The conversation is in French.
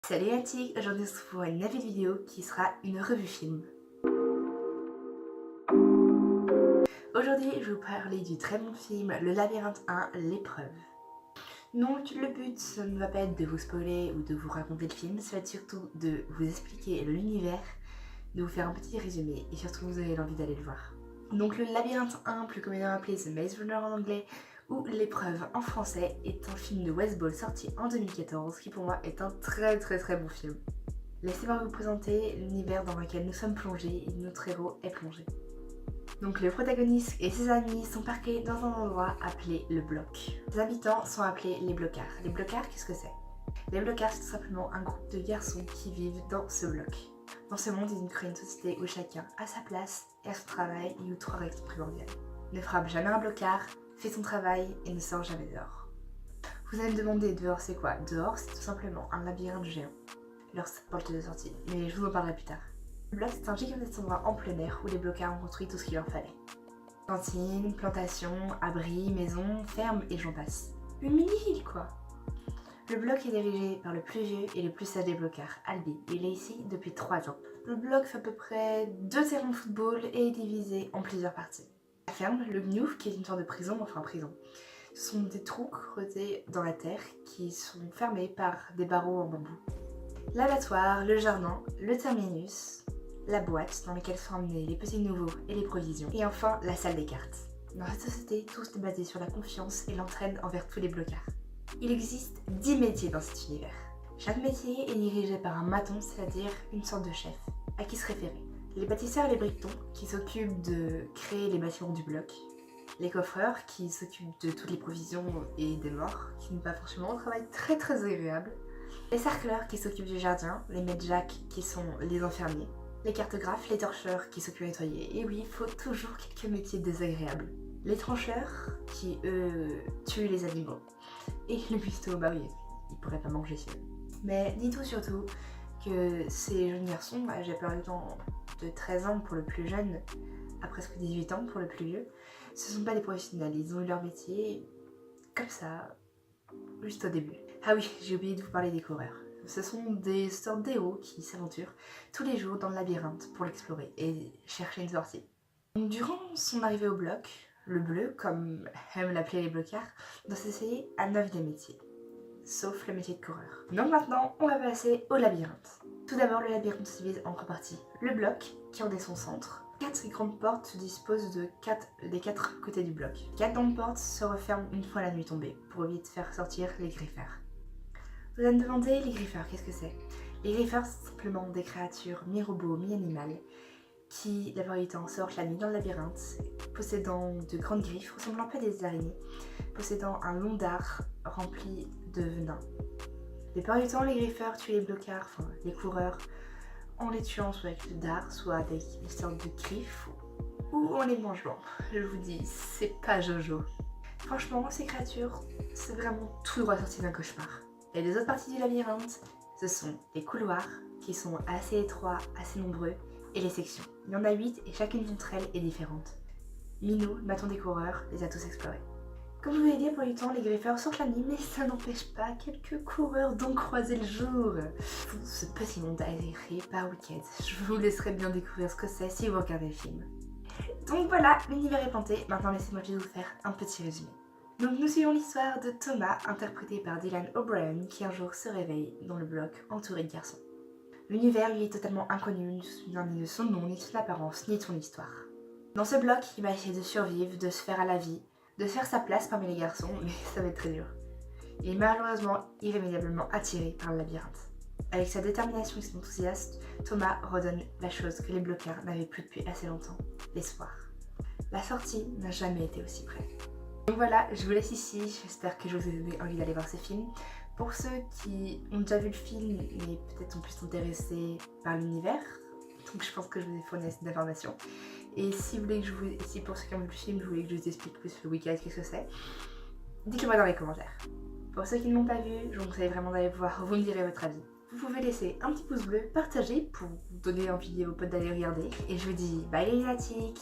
Salut la tique, aujourd'hui on se retrouve pour une nouvelle vidéo qui sera une revue film. Aujourd'hui je vais vous parler du très bon film Le Labyrinthe 1, l'épreuve. Donc le but ça ne va pas être de vous spoiler ou de vous raconter le film, ça va être surtout de vous expliquer l'univers, de vous faire un petit résumé et surtout vous avez l'envie d'aller le voir. Donc Le Labyrinthe 1, plus communément appelé The Maze Runner en anglais, ou L'épreuve en français, est un film de Wes Ball sorti en 2014 qui pour moi est un très bon film. Laissez-moi vous présenter l'univers dans lequel nous sommes plongés et notre héros est plongé. Donc le protagoniste et ses amis sont parqués dans un endroit appelé le bloc. Les habitants sont appelés les blocards. Les blocards, qu'est-ce que c'est? Les blocards, c'est tout simplement un groupe de garçons qui vivent dans ce bloc. Dans ce monde, ils ont créé une société où chacun a sa place et a son travail et où trois règles sont primordiales. Ne frappe jamais un blocard, fait son travail et ne sort jamais dehors. Vous allez me demander dehors c'est quoi? Dehors c'est tout simplement un labyrinthe géant. Leur porte de sortie, mais je vous en parlerai plus tard. Le bloc c'est un gigantesque endroit en plein air où les blocards ont construit tout ce qu'il leur fallait. Cantine, plantation, abri, maison, ferme et j'en passe. Une mini-ville quoi. Le bloc est dirigé par le plus vieux et le plus sage des blocards, Albi. Il est ici depuis 3 ans. Le bloc fait à peu près 2 terrains de football et est divisé en plusieurs parties. La ferme, le gnouf, qui est une sorte de prison, enfin prison. Ce sont des trous creusés dans la terre qui sont fermés par des barreaux en bambou. L'abattoir, le jardin, le terminus, la boîte dans laquelle sont emmenés les petits nouveaux et les provisions, et enfin la salle des cartes. Dans cette société, tout est basé sur la confiance et l'entraide envers tous les blocards. Il existe 10 métiers dans cet univers. Chaque métier est dirigé par un maton, c'est-à-dire une sorte de chef, à qui se référer. Les bâtisseurs et les briquetons qui s'occupent de créer les bâtiments du bloc. Les coffreurs qui s'occupent de toutes les provisions et des morts, qui n'est pas forcément un travail très agréable. Les cercleurs qui s'occupent du jardin, les medjaks qui sont les infirmiers, les cartographes, les torcheurs qui s'occupent de nettoyer. Et oui, il faut toujours quelques métiers désagréables. Les trancheurs qui, eux, tuent les animaux. Et le cuistot, bah oui, il pourrait pas manger celui-là. Mais dites-vous surtout que ces jeunes garçons, j'ai perdu temps de 13 ans pour le plus jeune, à presque 18 ans pour le plus vieux, ce sont pas des professionnels, ils ont eu leur métier comme ça, juste au début. Ah oui, j'ai oublié de vous parler des coureurs. Ce sont des sortes d'héros qui s'aventurent tous les jours dans le labyrinthe pour l'explorer et chercher une sortie. Donc, durant son arrivée au bloc, le bleu, comme aiment l'appeler les blocards, doit s'essayer à 9 des métiers, sauf le métier de coureur. Donc maintenant, on va passer au labyrinthe. Tout d'abord, le labyrinthe se divise en 3 parties. Le bloc, qui en est son centre. 4 grandes portes se disposent des 4 côtés du bloc. 4 grandes portes se referment une fois la nuit tombée, pour vite faire sortir les griffeurs. Vous allez me demander, les griffeurs, qu'est-ce que c'est? Les griffeurs, c'est simplement des créatures mi-robots, mi-animales, qui, la plupart du temps, sortent la nuit dans le labyrinthe, possédant de grandes griffes, ressemblant un peu à des araignées, possédant un long dard rempli de venin. La plupart du temps, les griffeurs tuent les blocards, enfin les coureurs, en les tuant soit avec le dard, soit avec une sorte de griffe, ou en les mangeant. Je vous dis, c'est pas Jojo. Franchement, ces créatures, c'est vraiment tout droit sorti d'un cauchemar. Les 2 autres parties du labyrinthe, ce sont les couloirs, qui sont assez étroits, assez nombreux, et les sections. Il y en a 8 et chacune d'entre elles est différente. Minou, le bâton des coureurs, les a tous explorés. Comme je vous l'ai dit, pour du temps, les griffeurs sortent la nuit, mais ça n'empêche pas quelques coureurs d'en croiser le jour. Ce petit monde a été créé par Wicked. Je vous laisserai bien découvrir ce que c'est si vous regardez le film. Donc voilà, l'univers est planté. Maintenant, laissez-moi juste vous faire un petit résumé. Donc nous suivons l'histoire de Thomas, interprété par Dylan O'Brien, qui un jour se réveille dans le bloc entouré de garçons. L'univers lui est totalement inconnu, ni de son nom, ni de son apparence, ni de son histoire. Dans ce bloc, il va essayer de survivre, de se faire à la vie, de faire sa place parmi les garçons, mais ça va être très dur. Il est malheureusement irrémédiablement attiré par le labyrinthe. Avec sa détermination et son enthousiasme, Thomas redonne la chose que les blocards n'avaient plus depuis assez longtemps, l'espoir. La sortie n'a jamais été aussi près. Donc voilà, je vous laisse ici, j'espère que je vous ai donné envie d'aller voir ce film. Pour ceux qui ont déjà vu le film, mais peut-être sont plus intéressés par l'univers, donc je pense que je vous ai fourni assez d'informations. Et si vous voulez que pour ceux qui ont vu le film, je voulais que je vous explique plus le week-end, qu'est-ce que c'est, dites-le moi dans les commentaires. Pour ceux qui ne l'ont pas vu, je vous conseille vraiment d'aller voir, vous me direz votre avis. Vous pouvez laisser un petit pouce bleu, partager pour vous donner envie à vos potes d'aller regarder. Et je vous dis bye les lunatiques!